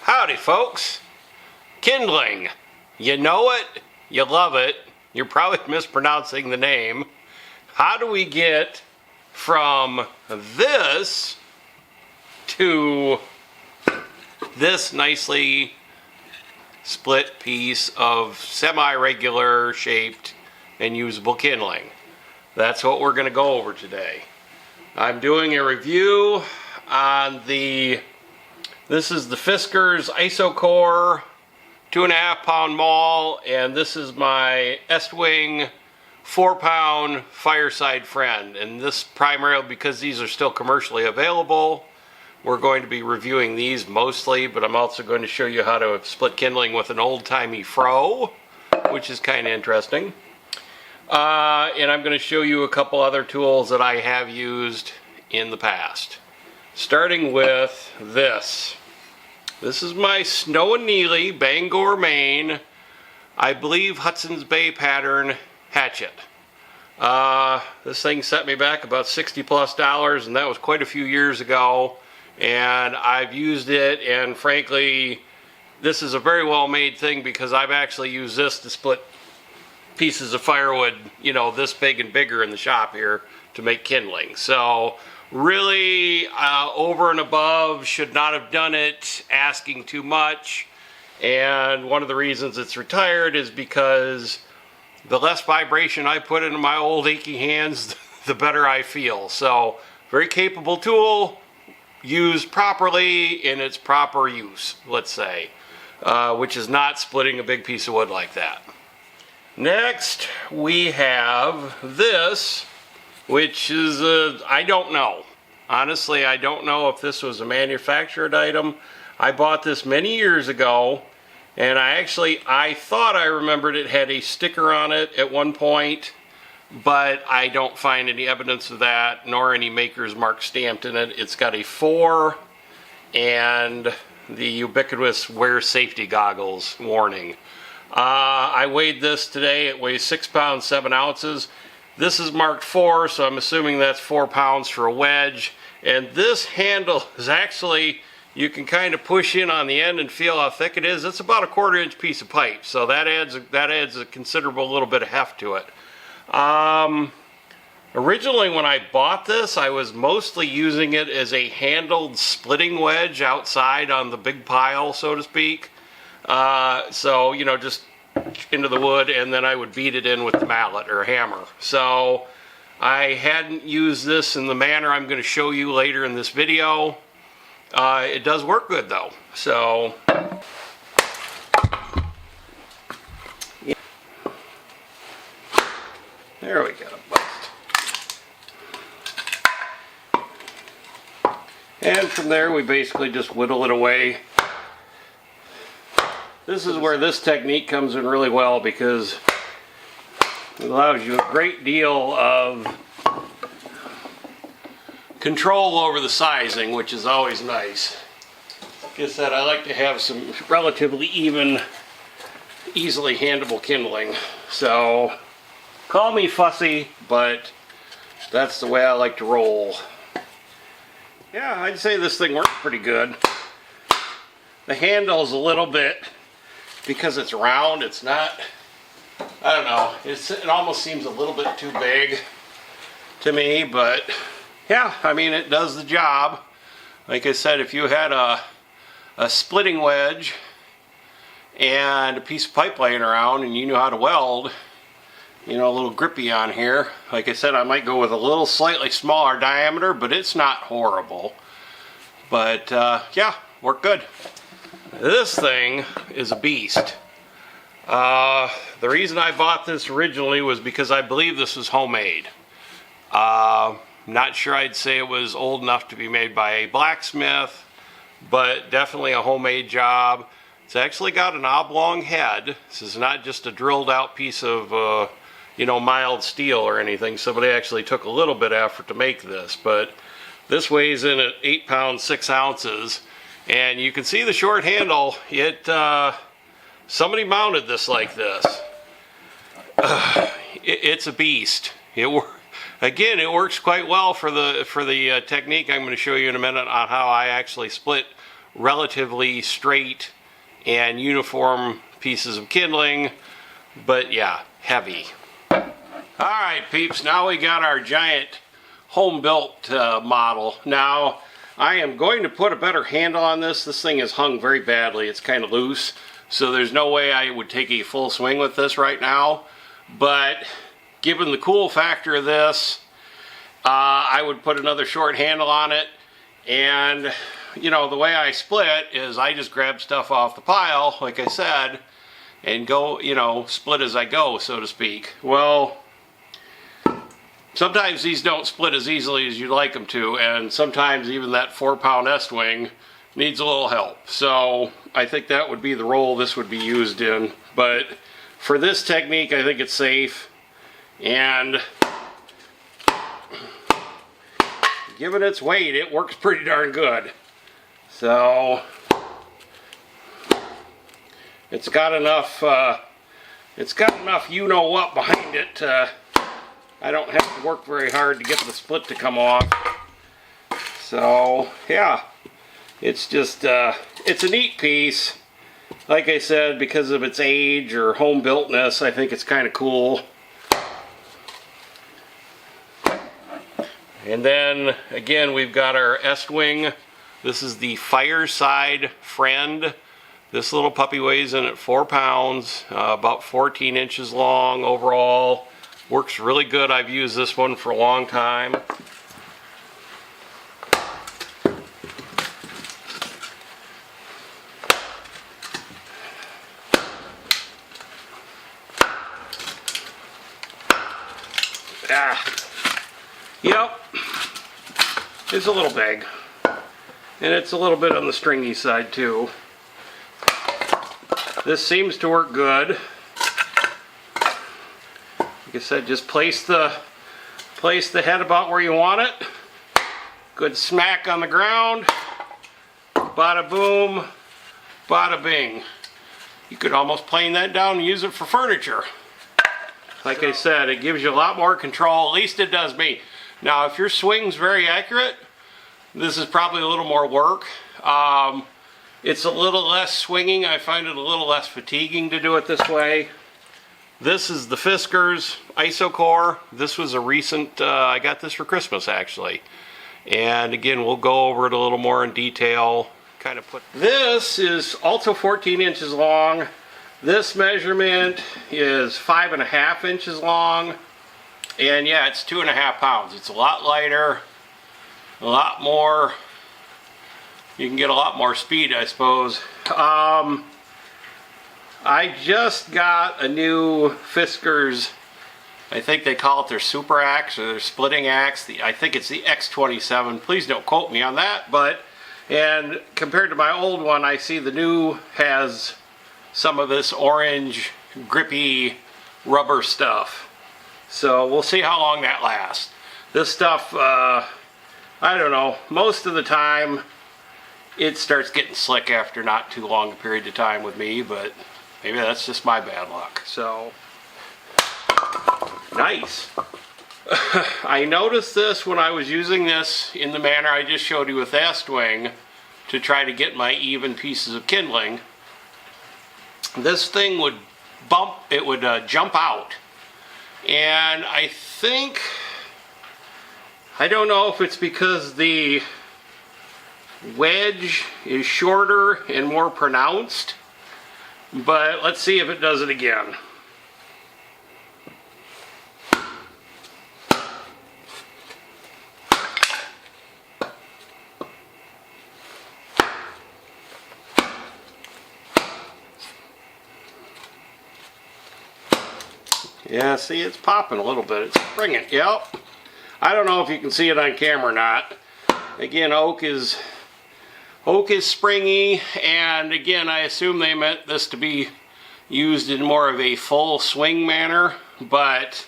Howdy folks, Kindling. You know it, you love it, you're probably mispronouncing the name. How do we get from this to this nicely split piece of semi-regular shaped and usable kindling? That's what we're going to go over today. I'm doing a review on this is the Fiskars IsoCore 2.5 pound maul, and this is my Estwing 4-pound Fireside Friend. And this primarily because these are still commercially available. We're going to be reviewing these mostly, but I'm also going to show you how to split kindling with an old-timey fro, which is kind of interesting. And I'm going to show you a couple other tools that I have used in the past. Starting with this. This is my Snow and Neely Bangor, Maine, I believe Hudson's Bay pattern hatchet. This thing set me back about $60+, and that was quite a few years ago. And I've used it, and frankly, this is a very well made thing because I've actually used this to split pieces of firewood, you know, this big and bigger in the shop here to make kindling. So really, over and above, should not have done it, asking too much. And one of the reasons it's retired is because the less vibration I put into my old achy hands, the better I feel. So very capable tool, used properly in its proper use, let's say, which is not splitting a big piece of wood like that. Next, we have this, which is, I don't know. Honestly, I don't know if this was a manufactured item. I bought this many years ago, and I thought I remembered it had a sticker on it at one point, but I don't find any evidence of that, nor any maker's mark stamped in it. It's got a 4 and the ubiquitous wear safety goggles warning. I weighed this today. It weighs 6 pounds 7 ounces. This is marked 4, so I'm assuming that's 4 pounds for a wedge. And this handle is actually, you can kind of push in on the end and feel how thick it is. It's about a 1/4 inch piece of pipe, so that adds a considerable little bit of heft to it. Originally when I bought this, I was mostly using it as a handled splitting wedge outside on the big pile, so to speak. So, you know, just into the wood, and then I would beat it in with the mallet or hammer. So I hadn't used this in the manner I'm going to show you later in this video. It does work good though. So yeah. There we go. And from there we basically just whittle it away. This is where this technique comes in really well because it allows you a great deal of control over the sizing, which is always nice. Like I said, I like to have some relatively even, easily handleable kindling. So call me fussy, but that's the way I like to roll. Yeah, I'd say this thing works pretty good. The handle's a little bit, because it's round, it's not, I don't know, it almost seems a little bit too big to me, but yeah, I mean, it does the job. Like I said, if you had a splitting wedge and a piece of pipe laying around and you knew how to weld, you know, a little grippy on here, like I said, I might go with a little slightly smaller diameter, but it's not horrible. But yeah, worked good. This thing is a beast. The reason I bought this originally was because I believe this was homemade. Not sure I'd say it was old enough to be made by a blacksmith, but definitely a homemade job. It's actually got an oblong head. This is not just a drilled out piece of you know, mild steel or anything. Somebody actually took a little bit of effort to make this, but this weighs in at 8 pounds 6 ounces. And you can see the short handle. Somebody mounted this like this. It's a beast. Again, it works quite well for the technique I'm going to show you in a minute on how I actually split relatively straight and uniform pieces of kindling, but yeah, heavy. Alright peeps, now we got our giant home-built model. Now, I am going to put a better handle on this. This thing is hung very badly. It's kind of loose, so there's no way I would take a full swing with this right now. But given the cool factor of this, I would put another short handle on it. And, you know, the way I split is I just grab stuff off the pile, like I said, and go, you know, split as I go, so to speak. Well, sometimes these don't split as easily as you'd like them to, and sometimes even that 4-pound Estwing needs a little help. So I think that would be the role this would be used in. But for this technique, I think it's safe, and given its weight, it works pretty darn good. So it's got enough you know what behind it. I don't have to work very hard to get the split to come off. So yeah, it's just it's a neat piece. Like I said, because of its age or home builtness, I think it's kind of cool. And then again, we've got our Estwing. This is the Fireside Friend. This little puppy weighs in at 4 pounds, about 14 inches long overall. Works really good. I've used this one for a long time. Yep, it's a little big, and it's a little bit on the stringy side too. This seems to work good. Like I said, just place the head about where you want it. Good smack on the ground. Bada boom, bada bing. You could almost plane that down and use it for furniture. Like I said, it gives you a lot more control. At least it does me. Now, if your swing's very accurate, this is probably a little more work. It's a little less swinging. I find it a little less fatiguing to do it this way. This is the Fiskars IsoCore. This was a recent, I got this for Christmas actually. And again, we'll go over it a little more in detail. This is also 14 inches long. This measurement is 5.5 inches long. And yeah, it's 2.5 pounds. It's a lot lighter, a lot more, you can get a lot more speed, I suppose. I just got a new Fiskars, I think they call it their Super Axe or their Splitting Axe. I think it's the X27. Please don't quote me on that. And compared to my old one, I see the new has some of this orange, grippy rubber stuff. So we'll see how long that lasts. This stuff, I don't know, most of the time it starts getting slick after not too long a period of time with me, but maybe that's just my bad luck. So, nice. I noticed this when I was using this in the manner I just showed you with Estwing to try to get my even pieces of kindling. This thing would bump, it would jump out. And I think, I don't know if it's because the wedge is shorter and more pronounced, but let's see if it does it again. Yeah, see, it's popping a little bit. It's springing. Yep. I don't know if you can see it on camera or not. Again, oak is springy, and again, I assume they meant this to be used in more of a full swing manner, but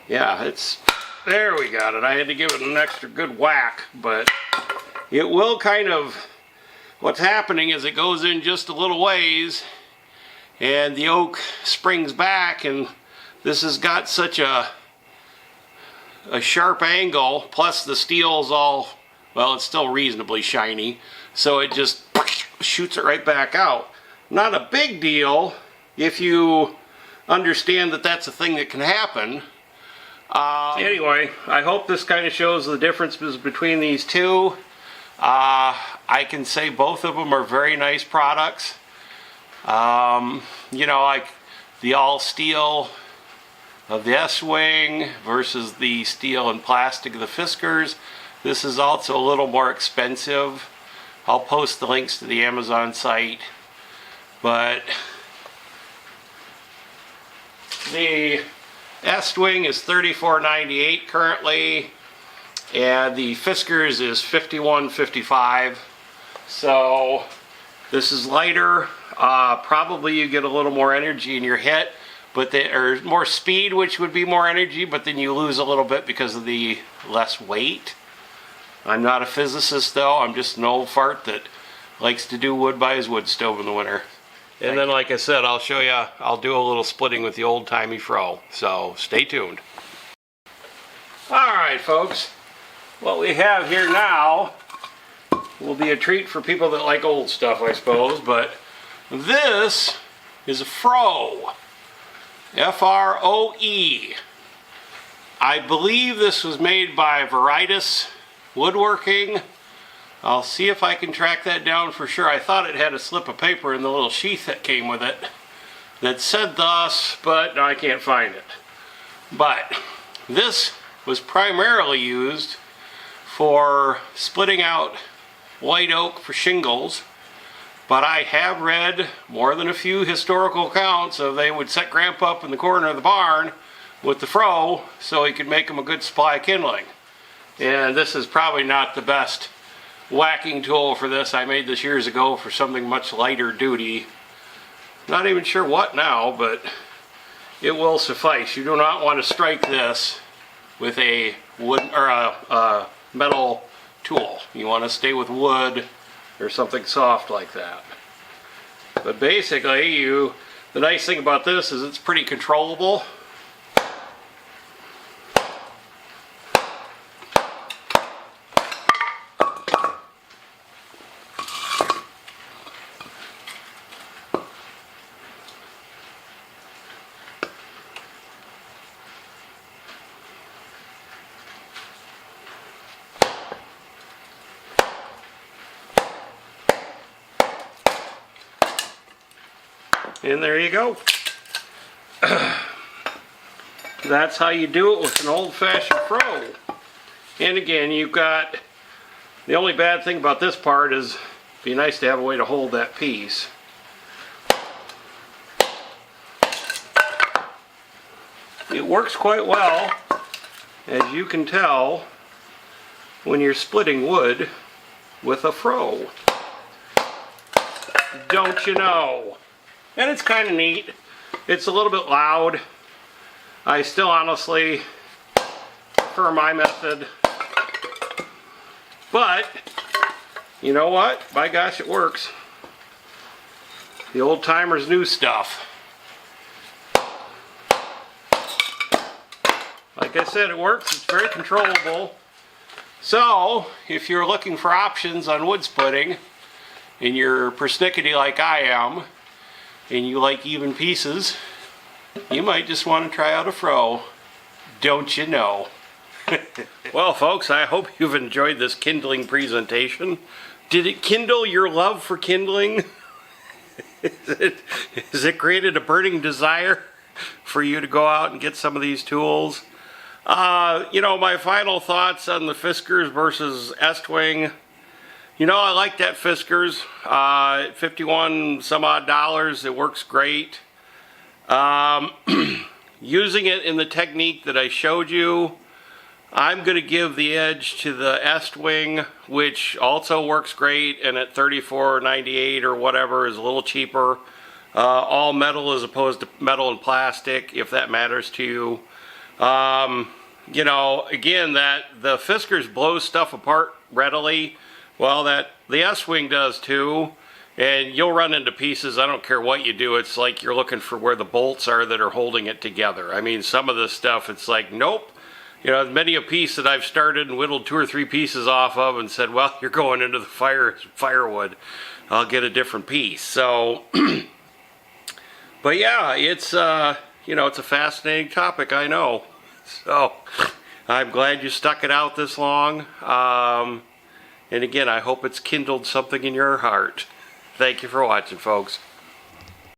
yeah, there we got it. I had to give it an extra good whack, but it will kind of, what's happening is it goes in just a little ways, and the oak springs back, and this has got such a sharp angle, plus the steel's all well, it's still reasonably shiny, so it just shoots it right back out. Not a big deal if you understand that that's a thing that can happen. Anyway, I hope this kind of shows the differences between these two. I can say both of them are very nice products. You know, like the all steel of the Estwing versus the steel and plastic of the Fiskars. This is also a little more expensive. I'll post the links to the Amazon site. But the Estwing is $34.98 currently, and the Fiskars is $51.55. So this is lighter. Probably you get a little more energy in your hit, but or more speed, which would be more energy, but then you lose a little bit because of the less weight. I'm not a physicist though, I'm just an old fart that likes to do wood by his wood stove in the winter. And then, like I said, I'll show you, I'll do a little splitting with the old-timey fro, so stay tuned. Alright folks, what we have here now will be a treat for people that like old stuff, I suppose, but this is a fro. F-R-O-E. I believe this was made by Veritas Woodworking. I'll see if I can track that down for sure. I thought it had a slip of paper in the little sheath that came with it that said thus, but no, I can't find it. But this was primarily used for splitting out white oak for shingles, but I have read more than a few historical accounts of they would set Grandpa up in the corner of the barn with the fro so he could make him a good supply of kindling. And this is probably not the best whacking tool for this. I made this years ago for something much lighter duty. Not even sure what now, but it will suffice. You do not want to strike this with a wood or a metal tool. You want to stay with wood or something soft like that. But basically, the nice thing about this is it's pretty controllable. And there you go. That's how you do it with an old-fashioned fro. And again, you've got, the only bad thing about this part is it'd be nice to have a way to hold that piece. It works quite well, as you can tell, when you're splitting wood with a fro. Don't you know? And it's kind of neat. It's a little bit loud. I still honestly prefer my method. But, you know what? By gosh, it works. The old timers knew stuff. Like I said, it works. It's very controllable. So, if you're looking for options on wood splitting, and you're persnickety like I am, and you like even pieces, you might just want to try out a fro. Don't you know? Well folks, I hope you've enjoyed this kindling presentation. Did it kindle your love for kindling? Has it created a burning desire for you to go out and get some of these tools? You know, my final thoughts on the Fiskars versus Estwing. You know, I like that Fiskars. 51 some odd dollars, it works great. Using it in the technique that I showed you, I'm going to give the edge to the Estwing, which also works great, and at $34.98 or whatever is a little cheaper. All metal as opposed to metal and plastic, if that matters to you. You know, again, that the Fiskars blows stuff apart readily. Well, the Estwing does too, and you'll run into pieces. I don't care what you do. It's like you're looking for where the bolts are that are holding it together. I mean, some of this stuff, it's like, nope, You know, many a piece that I've started and whittled 2 or 3 pieces off of and said, well, you're going into the firewood. I'll get a different piece. So, but yeah, it's, you know, it's a fascinating topic, I know. So, I'm glad you stuck it out this long. And again, I hope it's kindled something in your heart. Thank you for watching, folks.